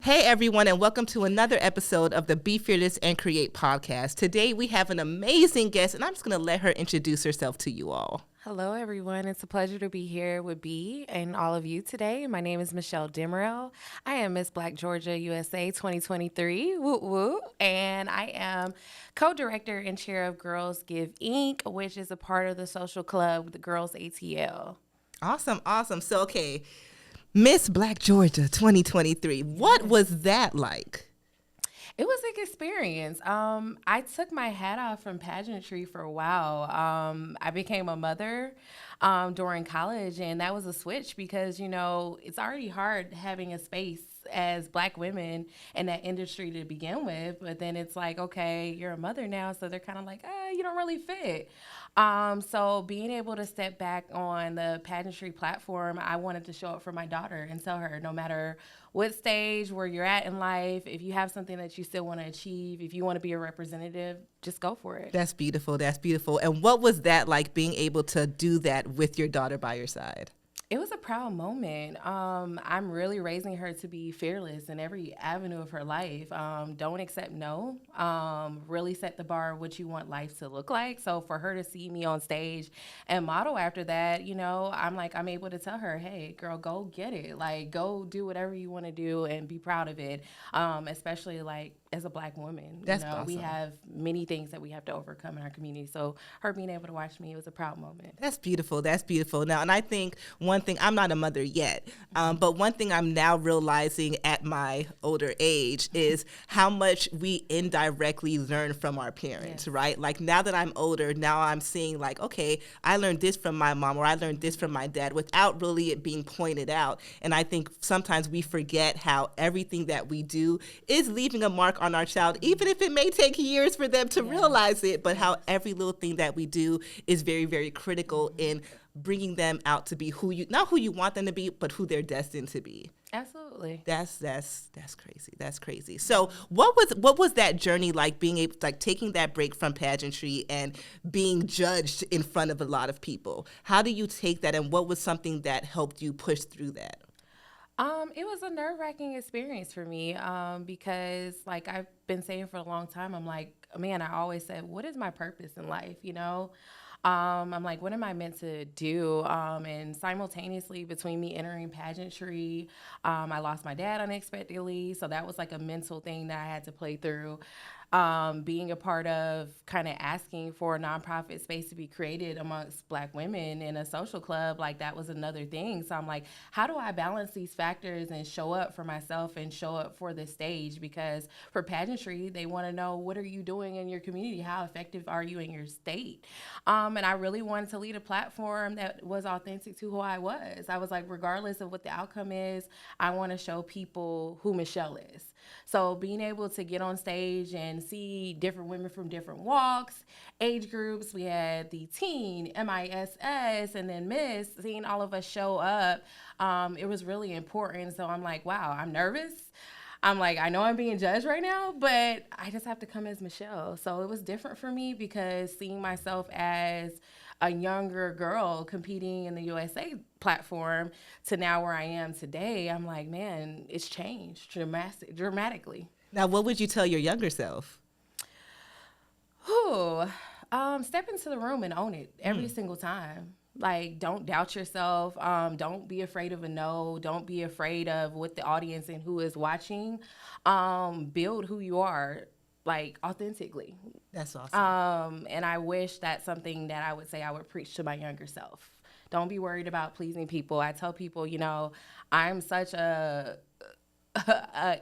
Hey everyone, and welcome to another episode of the Be Fearless and Create podcast. Today we have an amazing guest, and I'm just going to let her introduce herself to you all. Hello, everyone. It's a pleasure to be here with B and all of you today. My name is Michelle Demmerelle. I am Miss Black Georgia USA 2023, woo woo, and I am co-director and chair of GRLS Give Inc, which is a part of the social club, the Girls ATL. Awesome. So, okay, Miss Black Georgia 2023, what was that like? It was an experience. I took my hat off from pageantry for a while. I became a mother during college, and that was a switch because, it's already hard having a space as Black women in that industry to begin with. But then it's like, okay, you're a mother now, so they're kind of like, you don't really fit. So being able to step back on the pageantry platform, I wanted to show up for my daughter and tell her no matter what stage, where you're at in life, if you have something that you still want to achieve, if you want to be a representative, just go for it. That's beautiful. And what was that like, being able to do that with your daughter by your side? It was a proud moment. I'm really raising her to be fearless in every avenue of her life. Don't accept no. Really set the bar of what you want life to look like. So for her to see me on stage and model after that, I'm able to tell her, hey, girl, go get it. Like, go do whatever you want to do and be proud of it, especially as a Black woman. That's awesome. We have many things that we have to overcome in our community. So her being able to watch me, it was a proud moment. That's beautiful. Now, and I think one thing, I'm not a mother yet, but one thing I'm now realizing at my older age is how much we indirectly learn from our parents, yes. Right? Like, now that I'm older, now I'm seeing like, okay, I learned this from my mom or I learned this from my dad without really it being pointed out. And I think sometimes we forget how everything that we do is leaving a mark on our child, even if it may take years for them to realize it, but how every little thing that we do is very, very critical in bringing them out to be not who you want them to be, but who they're destined to be. Absolutely. That's crazy. That's crazy. So what was that journey like, being able, like, taking that break from pageantry and being judged in front of a lot of people? How do you take that, and what was something that helped you push through that? It was a nerve-wracking experience for me because, like I've been saying for a long time, I'm like, man, I always said, what is my purpose in life, I'm like, what am I meant to do? And simultaneously between me entering pageantry, I lost my dad unexpectedly, so that was like a mental thing that I had to play through. Being a part of kind of asking for a nonprofit space to be created amongst Black women in a social club, like that was another thing. So I'm like, how do I balance these factors and show up for myself and show up for the stage? Because for pageantry, they want to know, what are you doing in your community? How effective are you in your state? And I really wanted to lead a platform that was authentic to who I was. I was like, regardless of what the outcome is, I want to show people who Michelle is. So being able to get on stage and see different women from different walks, age groups, we had the teen, MISS, and then Miss, seeing all of us show up, it was really important. So I'm like, wow, I'm nervous. I'm like, I know I'm being judged right now, but I just have to come as Michelle. So it was different for me because seeing myself as a younger girl competing in the USA platform to now where I am today, I'm like, man, it's changed dramatically. Now, what would you tell your younger self? Step into the room and own it every single time. Like, don't doubt yourself. Don't be afraid of a no. Don't be afraid of what the audience and who is watching. Build who you are, like, authentically. That's awesome. And I wish that's something that I would say I would preach to my younger self. Don't be worried about pleasing people. I tell people, I'm such a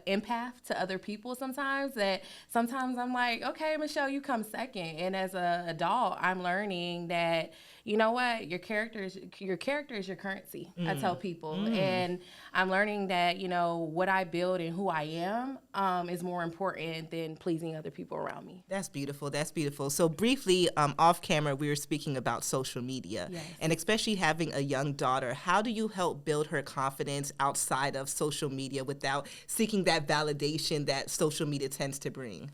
empath to other people sometimes that sometimes I'm like, okay, Michelle, you come second. And as an adult, I'm learning that, you know what, your character is your currency. I tell people. And I'm learning that, what I build and who I am is more important than pleasing other people around me. That's beautiful. So briefly, off camera, we were speaking about social media. Yes. And especially having a young daughter. How do you help build her confidence outside of social media without seeking that validation that social media tends to bring?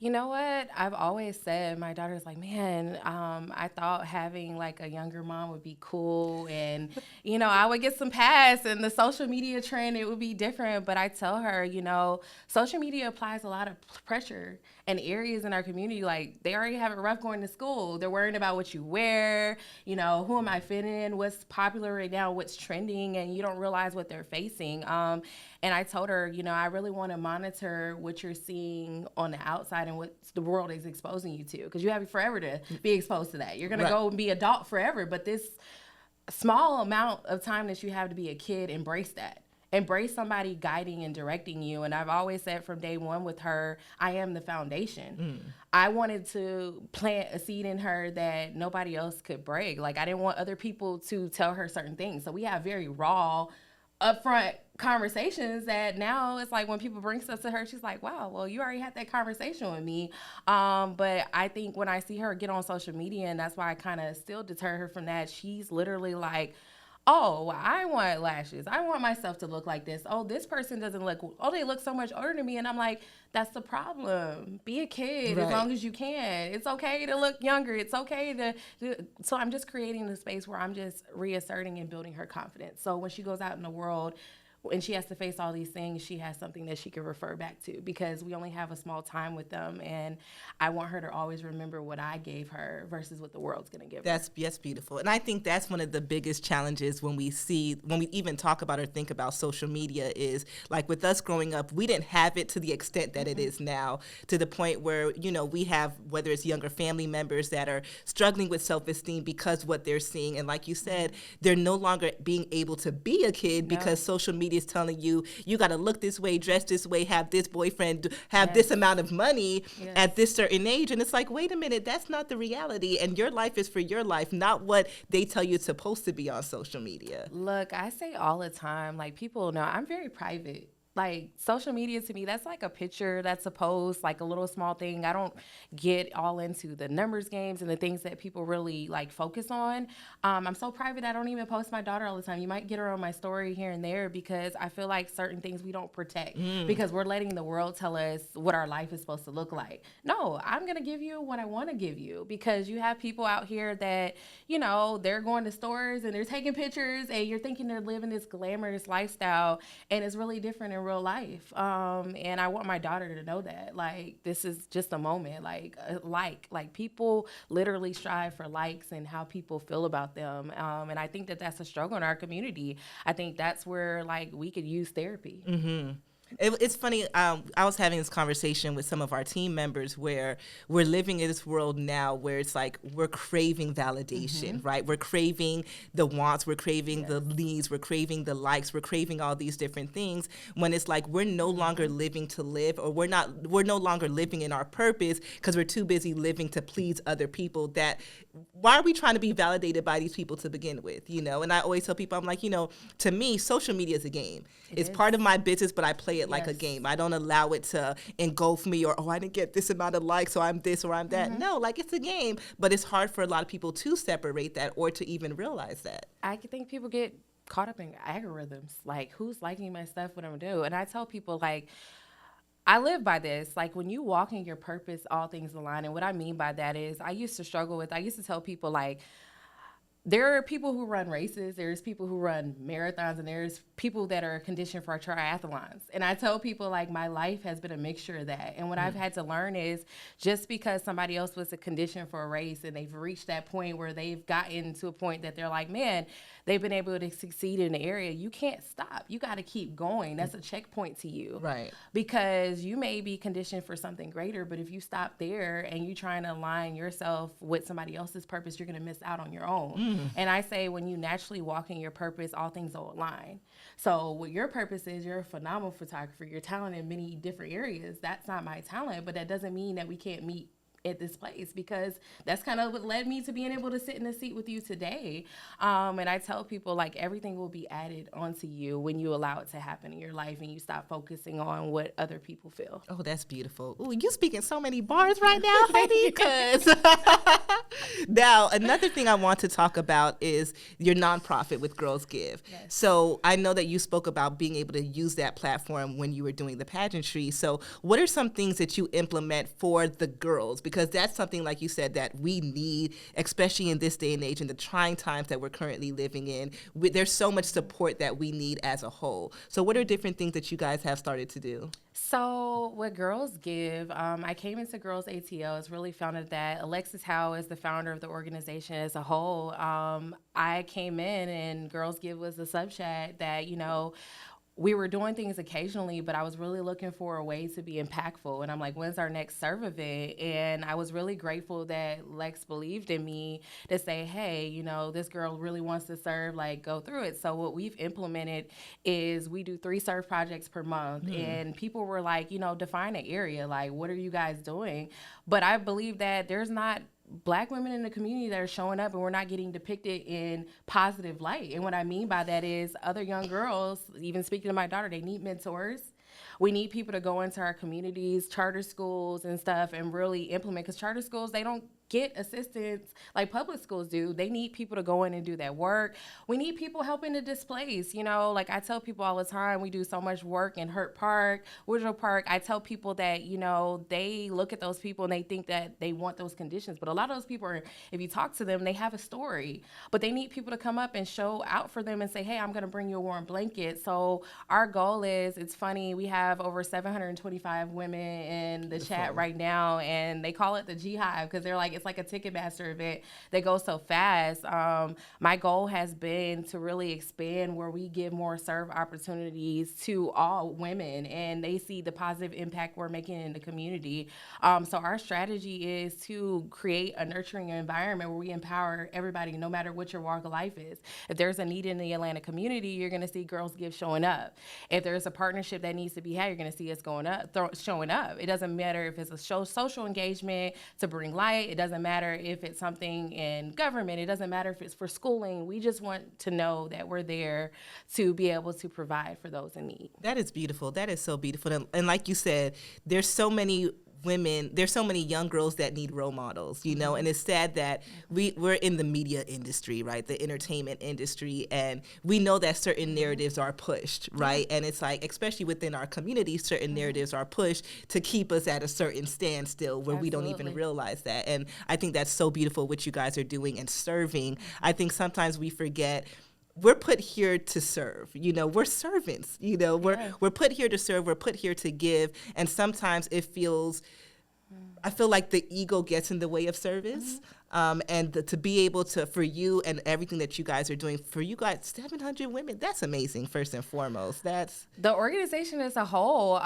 You know what? I've always said, my daughter's like, man, I thought having like a younger mom would be cool, and I would get some pass, and the social media trend, it would be different. But I tell her, social media applies a lot of pressure in areas in our community. Like, they already have it rough going to school. They're worrying about what you wear, who am I fitting, what's popular right now, what's trending, and you don't realize what they're facing. And I told her, I really want to monitor what you're seeing on the outside and what the world is exposing you to, because you have forever to be exposed to that. You're going to go and be adult forever, but this small amount of time that you have to be a kid, embrace that. Embrace somebody guiding and directing you. And I've always said from day one with her, I am the foundation. I wanted to plant a seed in her that nobody else could break. Like, I didn't want other people to tell her certain things. So we have very raw, upfront conversations that now it's like when people bring stuff to her, she's like, wow, well, you already had that conversation with me. But I think when I see her get on social media, and that's why I kind of still deter her from that, she's literally like, oh, well, I want lashes. I want myself to look like this. Oh, this person doesn't look, oh, they look so much older than me. And I'm like, that's the problem. Be a kid as long as you can. It's okay to look younger. It's okay so I'm just creating the space where I'm just reasserting and building her confidence. So when she goes out in the world, and she has to face all these things, she has something that she can refer back to, because we only have a small time with them. And I want her to always remember what I gave her versus what the world's going to give her. That's beautiful. And I think that's one of the biggest challenges when we even talk about or think about social media is, like, with us growing up, we didn't have it to the extent that it is now, to the point where, we have, whether it's younger family members that are struggling with self-esteem because what they're seeing. And like you said, they're no longer being able to be a kid because social media is telling you got to look this way, dress this way, have this boyfriend, have this amount of money at this certain age. And it's like, wait a minute, that's not the reality. And your life is for your life, not what they tell you it's supposed to be on social media. Look, I say all the time, like, people know I'm very private. Like, social media to me, that's like a picture, that's a post, like a little small thing. I don't get all into the numbers games and the things that people really like focus on. I'm so private, I don't even post my daughter all the time. You might get her on my story here and there, because I feel like certain things we don't protect because we're letting the world tell us what our life is supposed to look like. No, I'm going to give you what I want to give you, because you have people out here that, they're going to stores and they're taking pictures, and you're thinking they're living this glamorous lifestyle, and it's really different in real life. And I want my daughter to know that, like, this is just a moment. Like people literally strive for likes and how people feel about them. And I think that that's a struggle in our community. I think that's where, like, we could use therapy. It's funny. I was having this conversation with some of our team members where we're living in this world now where it's like we're craving validation, right? We're craving the wants, we're craving the needs, we're craving the likes, we're craving all these different things. When it's like we're no longer living to live, or we're no longer living in our purpose because we're too busy living to please other people. Why are we trying to be validated by these people to begin with? And I always tell people, I'm like, to me, social media is a game. It's part of my business, but I play it like a game. I don't allow it to engulf me, or, I didn't get this amount of likes, so I'm this or I'm that. No, like, it's a game, but it's hard for a lot of people to separate that or to even realize that. I think people get caught up in algorithms, like, who's liking my stuff, what I'm doing. And I tell people, like, I live by this. Like, when you walk in your purpose, all things align. And what I mean by that is, I used to tell people, like, there are people who run races, there's people who run marathons, and there's people that are conditioned for triathlons. And I tell people, like, my life has been a mixture of that. And what I've had to learn is, just because somebody else was a condition for a race and they've reached that point where they've gotten to a point that they're like, man, they've been able to succeed in the area, you can't stop. You got to keep going. That's a checkpoint to you. Right. Because you may be conditioned for something greater, but if you stop there and you trying to align yourself with somebody else's purpose, you're going to miss out on your own. And I say, when you naturally walk in your purpose, all things will align. So what your purpose is, you're a phenomenal photographer. You're talented in many different areas. That's not my talent, but that doesn't mean that we can't meet at this place, because that's kind of what led me to being able to sit in the seat with you today. And I tell people, like, everything will be added onto you when you allow it to happen in your life and you stop focusing on what other people feel. Oh, that's beautiful. Ooh, you speaking so many bars right now, honey. Cause now another thing I want to talk about is your nonprofit with Girls Give. Yes. So I know that you spoke about being able to use that platform when you were doing the pageantry. So what are some things that you implement for the girls? Because that's something, like you said, that we need, especially in this day and age, in the trying times that we're currently living in. There's so much support that we need as a whole. So what are different things that you guys have started to do? So with Girls Give, I came into Girls ATL. It's really founded that. Alexis Howe is the founder of the organization as a whole. I came in and Girls Give was a subchat that, you know, we were doing things occasionally, but I was really looking for a way to be impactful. And I'm like, when's our next serve event? And I was really grateful that Lex believed in me to say, hey, you know, this girl really wants to serve, like, go through it. So what we've implemented is we do 3 serve projects per month. And people were like, you know, define an area. Like, what are you guys doing? But I believe that there's not Black women in the community that are showing up and we're not getting depicted in positive light. And what I mean by that is other young girls, even speaking to my daughter, they need mentors. We need people to go into our communities, charter schools and stuff, and really implement, because charter schools, they don't get assistance like public schools do. They need people to go in and do that work. We need people helping the displaced. You know, like I tell people all the time, we do so much work in Hurt Park, Woodrow Park. I tell people that, you know, they look at those people and they think that they want those conditions. But a lot of those people are, if you talk to them, they have a story. But they need people to come up and show out for them and say, hey, I'm going to bring you a warm blanket. So our goal is, it's funny, we have over 725 women in the chat right now, and they call it the G Hive because they're like, it's like a Ticketmaster event that goes so fast. My goal has been to really expand where we give more serve opportunities to all women, and they see the positive impact we're making in the community. So our strategy is to create a nurturing environment where we empower everybody, no matter what your walk of life is. If there's a need in the Atlanta community, you're going to see Girls Give showing up. If there's a partnership that needs to be had, you're going to see us showing up. It doesn't matter if it's a social engagement to bring light. It doesn't matter if it's something in government. It doesn't matter if it's for schooling. We just want to know that we're there to be able to provide for those in need. That is beautiful. That is so beautiful. And like you said, there's so many young girls that need role models, you know, and it's sad that we're in the media industry, right, the entertainment industry, and we know that certain narratives are pushed, right, and it's like, especially within our community, certain narratives are pushed to keep us at a certain standstill where we don't even realize that. And I think that's so beautiful what you guys are doing and serving. I think sometimes we forget we're put here to serve, you know, we're servants, you know, we're put here to serve, we're put here to give. And sometimes it feels, I feel like the ego gets in the way of service. And to be able to, for you and everything that you guys are doing, for you guys, 700 women, that's amazing, first and foremost. That's the organization as a whole.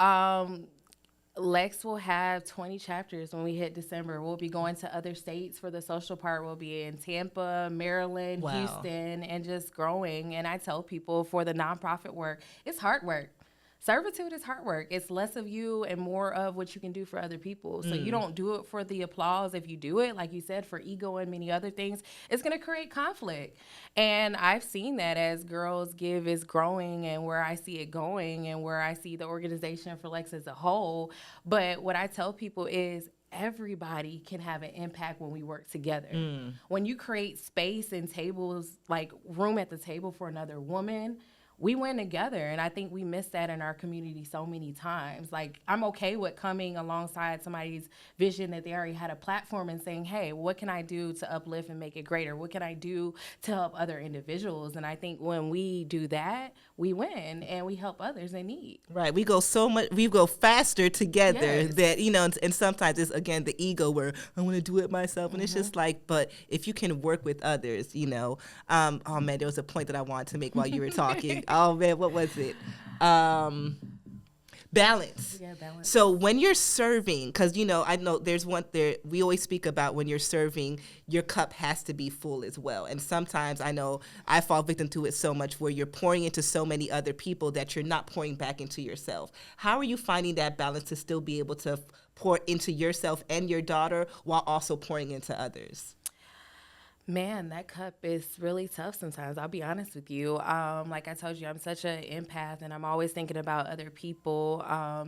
Lex will have 20 chapters when we hit December. We'll be going to other states for the social part. We'll be in Tampa, Maryland, Houston, and just growing. And I tell people, for the nonprofit work, it's hard work. Servitude is hard work. It's less of you and more of what you can do for other people. So you don't do it for the applause. If you do it, like you said, for ego and many other things, it's going to create conflict. And I've seen that as Girls Give is growing and where I see it going and where I see the organization for Lex as a whole. But what I tell people is, everybody can have an impact when we work together. When you create space and tables, like room at the table for another woman, we win together. And I think we miss that in our community so many times. Like, I'm okay with coming alongside somebody's vision that they already had a platform and saying, hey, what can I do to uplift and make it greater? What can I do to help other individuals? And I think when we do that, we win and we help others in need. right. We go faster together that, you know, and sometimes it's, again, the ego where I want to do it myself. And it's just like, but if you can work with others, you know, oh man, there was a point that I wanted to make while you were talking. Oh man, what was it? Balance. Yeah, balance. So when you're serving, because I know there's one there. We always speak about when you're serving, your cup has to be full as well. And sometimes I know I fall victim to it so much where you're pouring into so many other people that you're not pouring back into yourself. How are you finding that balance to still be able to pour into yourself and your daughter while also pouring into others? Man, that cup is really tough sometimes. I'll be honest with you. Like I told you, I'm such an empath, and I'm always thinking about other people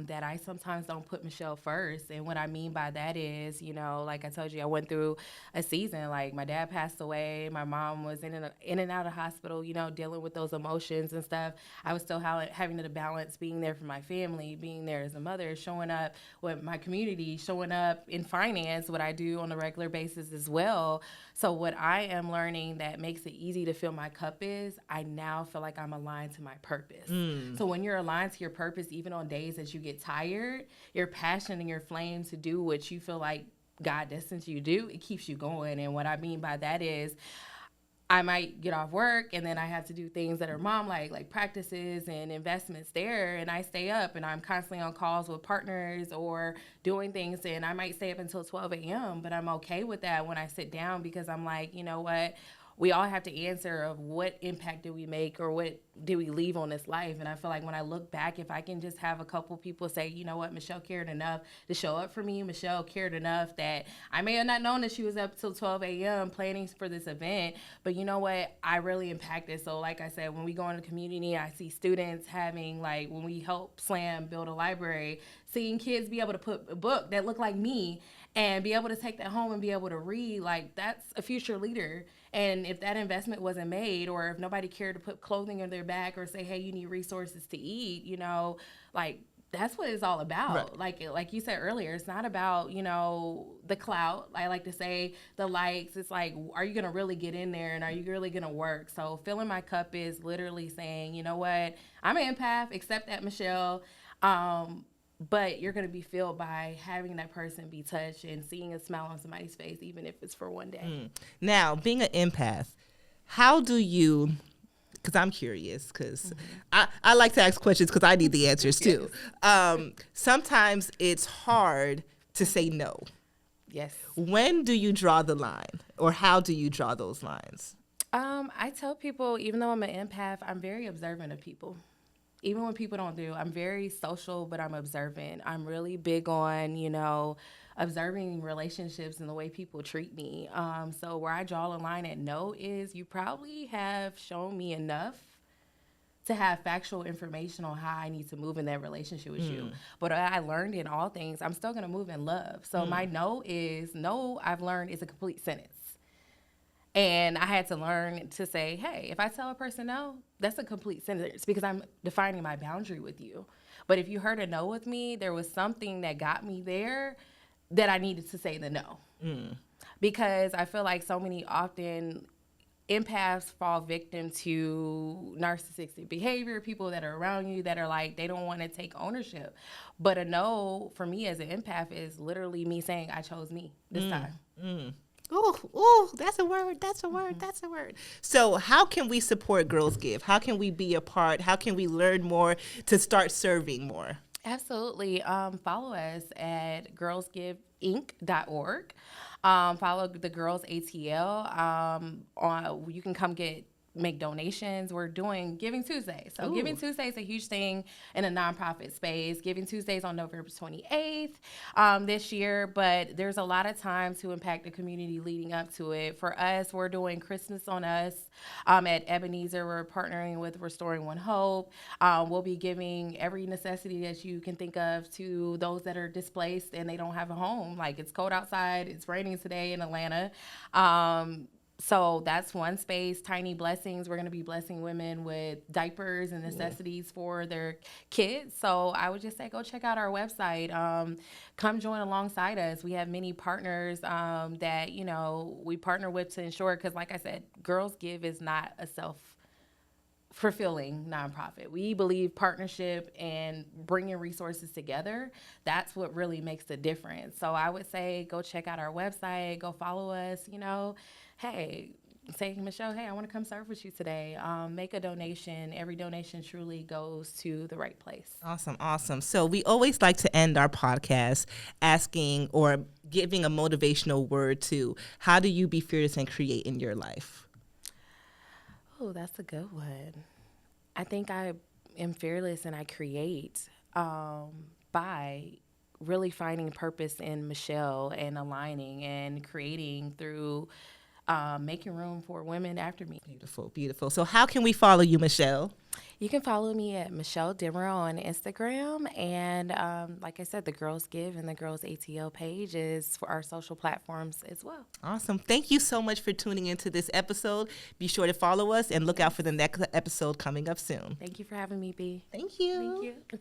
that I sometimes don't put Michelle first. And what I mean by that is, like I told you, I went through a season. Like my dad passed away, my mom was in and out of hospital, dealing with those emotions and stuff. I was still having to balance being there for my family, being there as a mother, showing up with my community, showing up in finance, what I do on a regular basis as well. So what I am learning that makes it easy to fill my cup is I now feel like I'm aligned to my purpose. So when you're aligned to your purpose, even on days that you get tired, your passion and your flame to do what you feel like God destined you to do, it keeps you going. And what I mean by that is I might get off work and then I have to do things that are mom like practices and investments there. And I stay up and I'm constantly on calls with partners or doing things. And I might stay up until 12 a.m., but I'm okay with that when I sit down because I'm like, you know what? We all have to answer of what impact did we make or what did we leave on this life. And I feel like when I look back, if I can just have a couple people say, you know what, Michelle cared enough to show up for me. Michelle cared enough that I may have not known that she was up till 12 a.m. planning for this event. But you know what, I really impacted. So like I said, when we go in the community, I see students having, like when we help SLAM build a library, seeing kids be able to put a book that look like me and be able to take that home and be able to read, like that's a future leader. And if that investment wasn't made or if nobody cared to put clothing in their back or say, hey, you need resources to eat, like that's what it's all about. Right. Like you said earlier, it's not about, the clout. I like to say the likes. It's like, are you going to really get in there and are you really going to work? So filling my cup is literally saying, you know what, I'm an empath, accept that, Michelle. But you're going to be filled by having that person be touched and seeing a smile on somebody's face, even if it's for one day. Now, being an empath, how do you, because I'm curious, because I like to ask questions because I need the answers too. Sometimes it's hard to say no. Yes. When do you draw the line or how do you draw those lines? I tell people, even though I'm an empath, I'm very observant of people. Even when people don't do, I'm very social, but I'm observant. I'm really big on, observing relationships and the way people treat me. So where I draw a line at no is you probably have shown me enough to have factual information on how I need to move in that relationship with you. But I learned in all things, I'm still going to move in love. So my no is, no, I've learned is a complete sentence. And I had to learn to say, hey, if I tell a person no, that's a complete sentence because I'm defining my boundary with you. But if you heard a no with me, there was something that got me there that I needed to say the no. Because I feel like so many often empaths fall victim to narcissistic behavior, people that are around you that are like, they don't want to take ownership. But a no for me as an empath is literally me saying, I chose me this time. Oh, that's a word. That's a word. That's a word. So how can we support Girls Give? How can we be a part? How can we learn more to start serving more? Absolutely. Follow us at girlsgiveinc.org. Follow the Girls ATL. You can come make donations. We're doing Giving Tuesday. So Giving Tuesday is a huge thing in a nonprofit space. Giving Tuesdays on November 28th this year, but there's a lot of time to impact the community leading up to it. For us, we're doing Christmas on Us at Ebenezer. We're partnering with Restoring One Hope. We'll be giving every necessity that you can think of to those that are displaced and they don't have a home. Like it's cold outside, it's raining today in Atlanta. So that's one space. Tiny Blessings. We're going to be blessing women with diapers and necessities for their kids. So I would just say go check out our website. Come join alongside us. We have many partners that, we partner with to ensure, because like I said, Girls Give is not a self-fulfilling nonprofit. We believe partnership and bringing resources together, that's what really makes the difference. So I would say go check out our website, go follow us, hey, saying, Michelle, hey, I want to come serve with you today. Make a donation. Every donation truly goes to the right place. Awesome, awesome. So we always like to end our podcast asking or giving a motivational word to how do you be fearless and create in your life? Oh, that's a good one. I think I am fearless and I create by really finding purpose in Michelle and aligning and creating through making room for women after me. Beautiful, beautiful. So how can we follow you, Michelle? You can follow me at Michelle Demmerelle on Instagram. And like I said, the Girls Give and the Girls ATL page is for our social platforms as well. Awesome. Thank you so much for tuning into this episode. Be sure to follow us and look out for the next episode coming up soon. Thank you for having me, B. Thank you. Thank you.